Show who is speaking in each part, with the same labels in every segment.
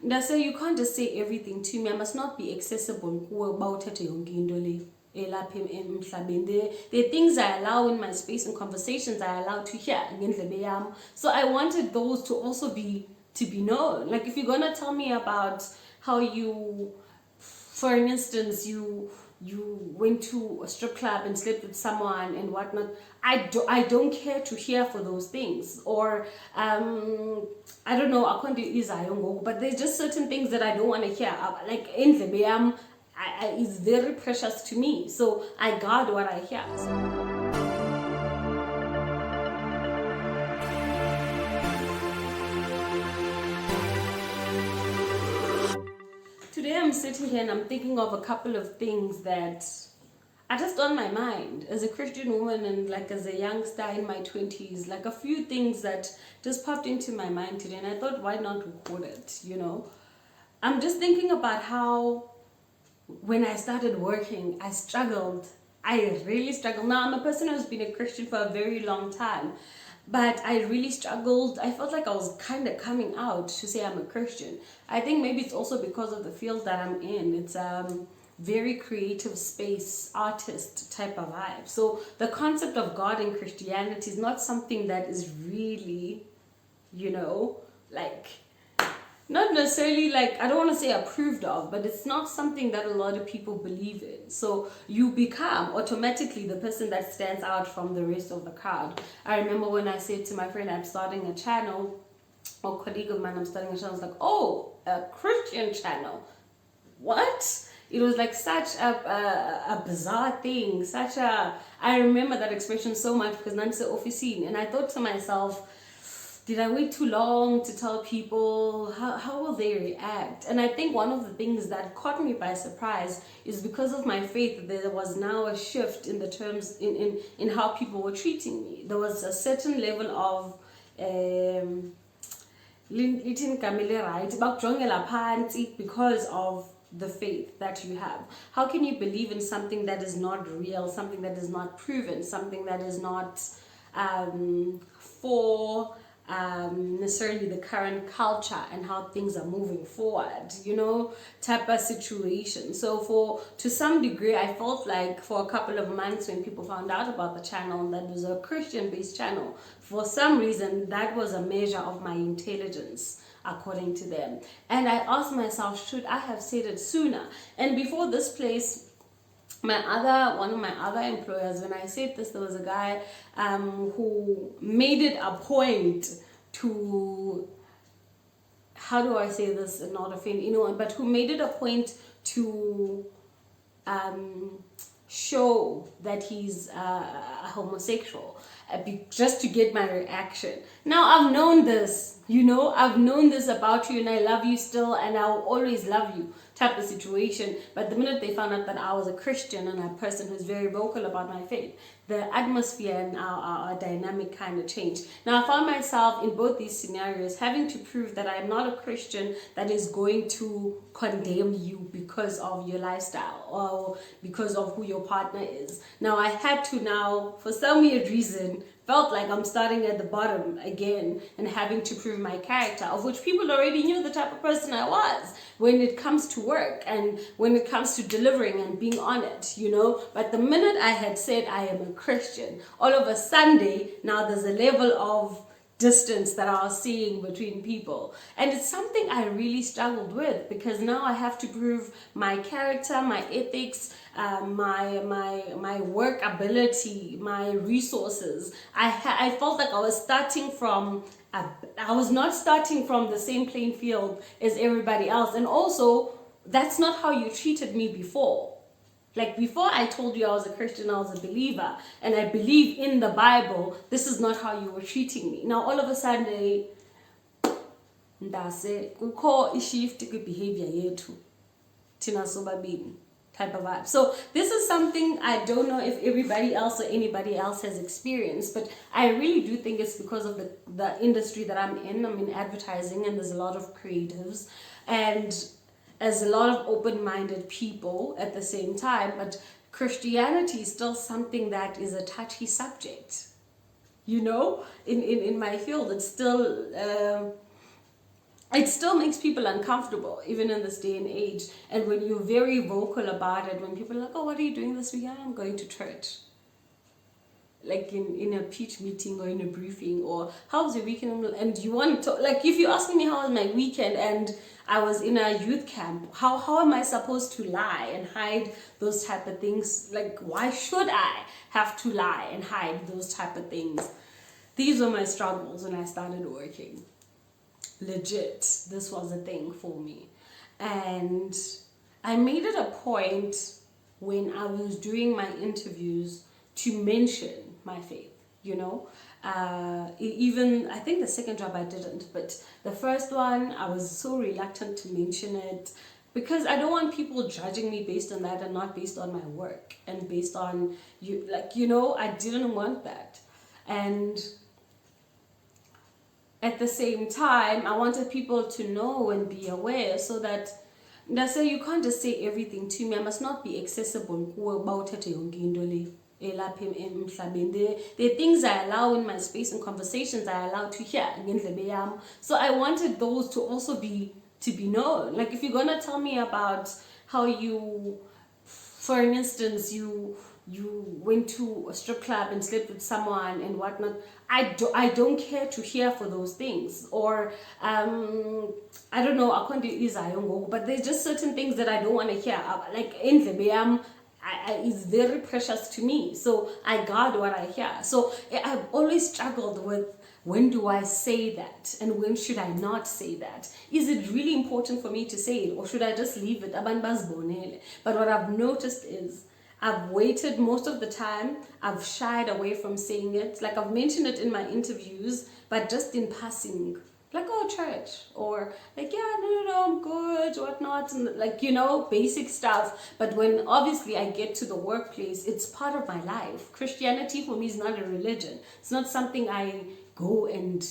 Speaker 1: That's why you can't just say everything to me. I must not be accessible about it. There are things I allow in my space and conversations I allow to hear. So I wanted those to also be known. Like if you're gonna tell me about how you, for instance, you went to a strip club and slept with someone and whatnot, I don't care to hear for those things. Or I don't know, I can't do izayo, but there's just certain things that I don't want to hear. Like in the it's very precious to me, so I guard what I hear. Today I'm sitting here and I'm thinking of a couple of things that are just on my mind as a Christian woman and like as a youngster in my 20s, like a few things that just popped into my mind today, and I thought, why not record it, I'm just thinking about how when I started working, I struggled. I really struggled. Now, I'm a person who's been a Christian for a very long time, but I really struggled. I felt like I was kind of coming out to say I'm a Christian. I think maybe it's also because of the field that I'm in. It's very creative space, artist type of vibe. So the concept of God in Christianity is not something that is really, like, not necessarily like, I don't want to say approved of, but it's not something that a lot of people believe in. So you become automatically the person that stands out from the rest of the crowd. I remember when I said to my friend, I'm starting a channel, or colleague of mine, I'm starting a channel, I was like, oh, a Christian channel. What? It was like such a bizarre thing, I remember that expression so much because Nancy officine, and I thought to myself, did I wait too long to tell people? How will they react? And I think one of the things that caught me by surprise is because of my faith, there was now a shift in the terms in how people were treating me. There was a certain level of because of the faith that you have. How can you believe in something that is not real, something that is not proven, something that is not for necessarily the current culture and how things are moving forward, type of situation. So to some degree, I felt like for a couple of months when people found out about the channel that was a Christian based channel, for some reason that was a measure of my intelligence according to them. And I asked myself, should I have said it sooner? And before this place, one of my other employers, when I said this, there was a guy who made it a point to, how do I say this and not offend anyone, but who made it a point to show that he's a homosexual, just to get my reaction. Now I've known this, I've known this about you, and I love you still, and I'll always love you, type of situation. But the minute they found out that I was a Christian and a person who's very vocal about my faith, the atmosphere and our dynamic kind of changed. Now I found myself in both these scenarios having to prove that I'm not a Christian that is going to condemn you because of your lifestyle or because of who your partner is. Now I had to now, for some weird reason, felt like I'm starting at the bottom again and having to prove my character, of which people already knew the type of person I was when it comes to work and when it comes to delivering and being on it, But the minute I had said I am a Christian, all of a Sunday, now there's a level of distance that I was seeing between people. And it's something I really struggled with because now I have to prove my character, my ethics, my work ability, my resources. I felt like I was starting from I was not starting from the same playing field as everybody else. And also, that's not how you treated me before. Like before I told you I was a Christian, I was a believer, and I believe in the Bible, this is not how you were treating me. Now all of a sudden, ndase kukho ishift behavior yethu thina sobabini type of vibe. So this is something I don't know if everybody else or anybody else has experienced, but I really do think it's because of the industry that I'm in advertising, and there's a lot of creatives and as a lot of open-minded people at the same time, but Christianity is still something that is a touchy subject. In my field, it's still it still makes people uncomfortable, even in this day and age. And when you're very vocal about it, when people are like, oh, what are you doing this weekend? I'm going to church. Like in a pitch meeting or in a briefing, or how's your weekend? And you want to, like, if you're asking me how was my weekend and I was in a youth camp, how am I supposed to lie and hide those type of things? Like, why should I have to lie and hide those type of things? These were my struggles when I started working. Legit, this was a thing for me. And I made it a point when I was doing my interviews to mention my faith, you know. Even I think the second job I didn't, but the first one I was so reluctant to mention it because I don't want people judging me based on that and not based on my work and based on you, like, you know, I didn't want that. And at the same time, I wanted people to know and be aware so that that's why you can't just say everything to me. I must not be accessible about it. There are things I allow in my space and conversations I allow to hear. So I wanted those to also be known. Like, if you're gonna tell me about how you, for instance, you went to a strip club and slept with someone and whatnot, I don't care to hear for those things. Or I don't know, but there's just certain things that I don't want to hear. Like in the is very precious to me, so I guard what I hear. So I've always struggled with, when do I say that and when should I not say that? Is it really important for me to say it, or should I just leave it? But what I've noticed is I've waited most of the time. I've shied away from saying it. Like, I've mentioned it in my interviews, but just in passing. Like, oh, church. Or like, yeah, no, I'm good, whatnot. And like, you know, basic stuff. But when obviously I get to the workplace, it's part of my life. Christianity for me is not a religion. It's not something I go and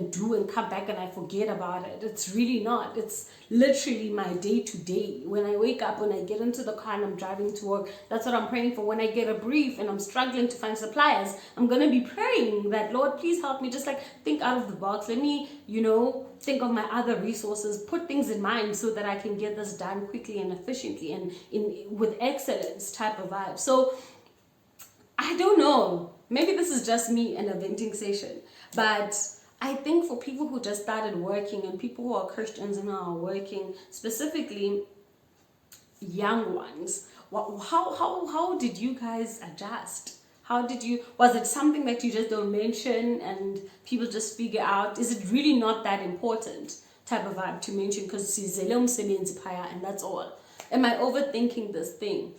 Speaker 1: do and come back and I forget about it. It's really not. It's literally my day to day. When I wake up, when I get into the car and I'm driving to work, that's what I'm praying for. When I get a brief and I'm struggling to find suppliers, I'm going to be praying that, Lord, please help me. Just like, think out of the box. Let me, you know, think of my other resources, put things in mind so that I can get this done quickly and efficiently and with excellence type of vibe. So I don't know. Maybe this is just me and a venting session, but I think for people who just started working and people who are Christians and are working, specifically young ones, how did you guys adjust? Was it something that you just don't mention and people just figure out? Is it really not that important type of vibe to mention because and that's all? Am I overthinking this thing?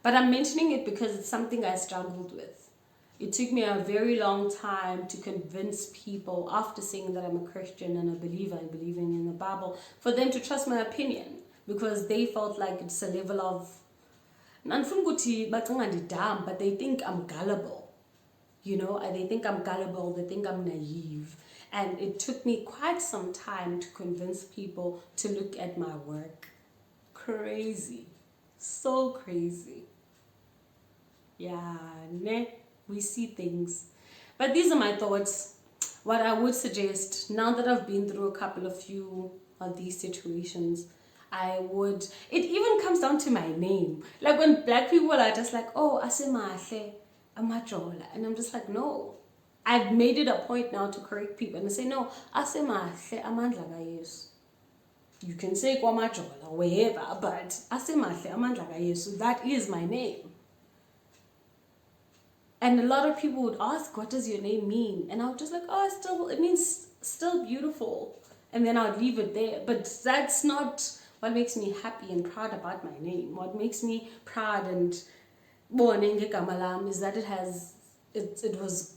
Speaker 1: But I'm mentioning it because it's something I struggled with. It took me a very long time to convince people, after saying that I'm a Christian and a believer and believing in the Bible, for them to trust my opinion, because they felt like it's a level of, but they think I'm gullible. You know, they think I'm gullible, they think I'm naive. And it took me quite some time to convince people to look at my work. Crazy. So crazy. Yeah, we see things. But these are my thoughts. What I would suggest, now that I've been through a few of these situations, it even comes down to my name. Like, when black people are just like, oh, Asemahle, Amajola. And I'm just like, no. I've made it a point now to correct people and say, no, Asemahle, Amandla Yesu. You can say Kwamajola, wherever, but Asemahle, Amandla Yesu, that is my name. And a lot of people would ask, what does your name mean? And I would just like, it means still beautiful. And then I would leave it there. But that's not what makes me happy and proud about my name. What makes me proud and is that it was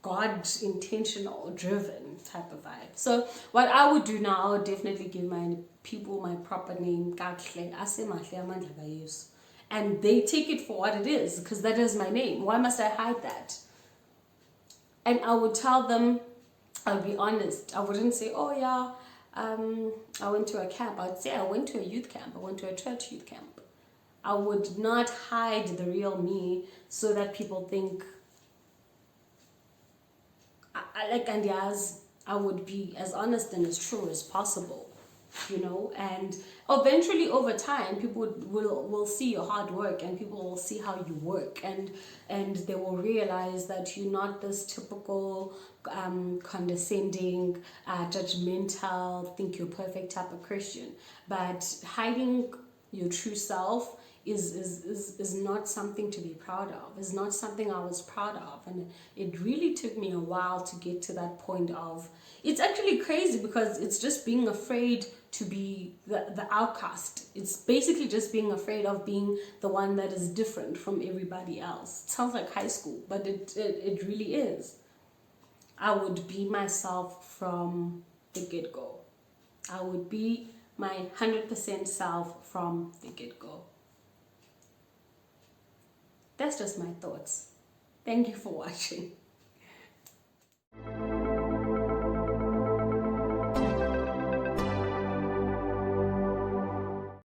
Speaker 1: God intentional, driven type of vibe. So what I would do now, I would definitely give my people my proper name, and they take it for what it is, because that is my name. Why must I hide that? And I would tell them, I'll be honest, I wouldn't say, oh yeah, I went to a camp. I would say I went to a youth camp. I went to a church youth camp. I would not hide the real me so that people think, like Andiaz, I would be as honest and as true as possible, you know. And eventually over time people will see your hard work, and people will see how you work, and they will realize that you're not this typical condescending, judgmental, think you're perfect type of Christian. But hiding your true self is not something to be proud of. It's not something I was proud of. And it really took me a while to get to that point of, it's actually crazy because it's just being afraid to be the outcast. It's basically just being afraid of being the one that is different from everybody else. It sounds like high school, but it really is. I would be myself from the get-go. I would be my 100% self from the get-go. That's just my thoughts. Thank you for watching.